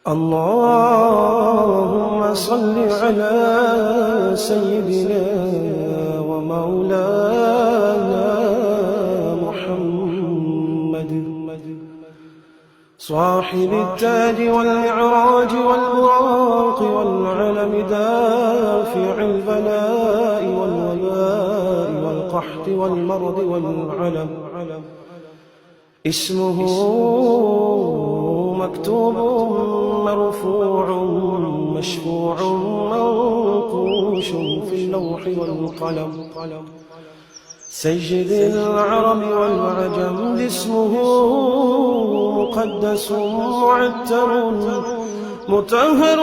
اللهم صل على سيدنا ومولانا محمد صاحب التاج والمعراج والبراق والعلم دافع البلاء والوباء والقحط والمرض والعلم اسمه مكتوب مرفوع مشفوع منقوش في اللوح والقلم سيد العرب والعجم اسمه مقدس معتر مطهر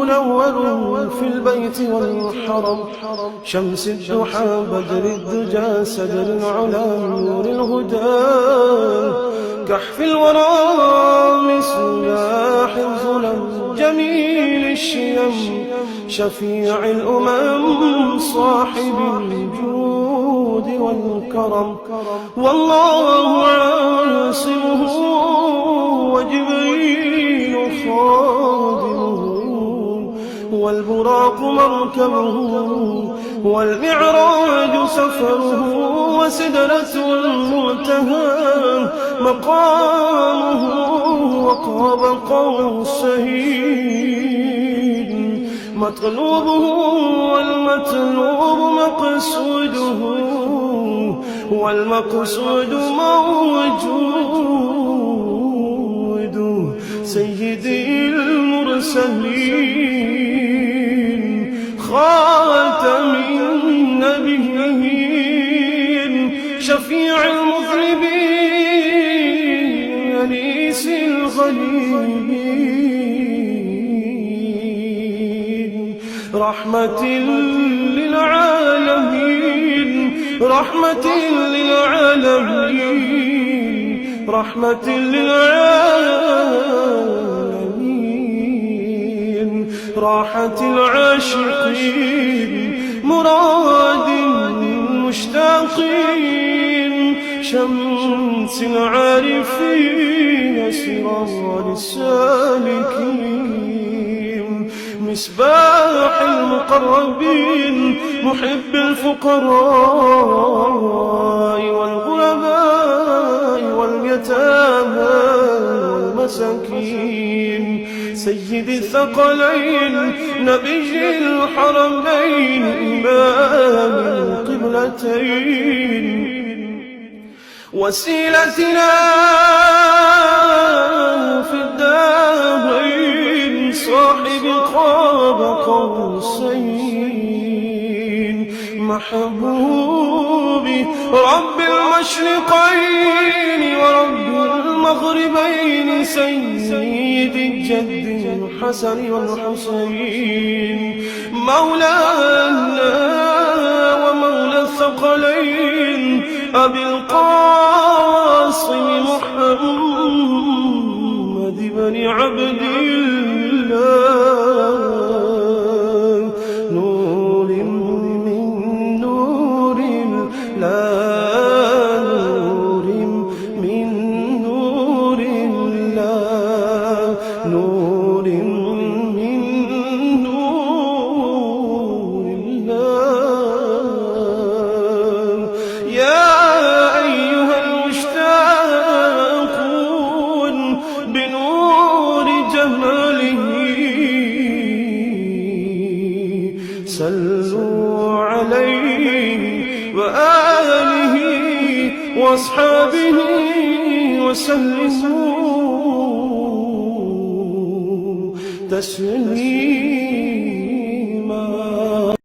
منور في البيت والحرم شمس الضحى بدر الدجى سدر العلا نور الهدى كحف الورى مصباح الظلم جميل الشيم شفيع الأمم صاحب الجود والكرم والله عاصمه وجبريل خادمه والبراق مركبه والمعراج سفره وسدرة المنتهى مقامه وقاب قوسين مطلوبه والمطلوب مقصوده والمقصود موجود سيدي المرسلين خاتم النبيين شفيع المذنبين أنيس الغريبين رحمة للعالمين رحمة للعالمين رحمة للعالمين راحة العاشقين مراد المشتاقين شمس العارفين سراج السالكين مصباح المقربين محب الفقراء والغرباء واليتامى والمساكين سيد الثقلين نبي الحرمين إمام القبلتين وسيلتنا في الدارين صاحب قاب قوسين محبوبي رب المشرقين ورب المغربين سيد الجد الحسن والحسين مولانا ومولى الثقلين أبي القاسم محمد بن عبد الله نور من نور الله نور من نور الله نور من نور الله يا أيها المشتاقون بنور جماله صلوا عليه وآله وأصحابه وسلموا تسليما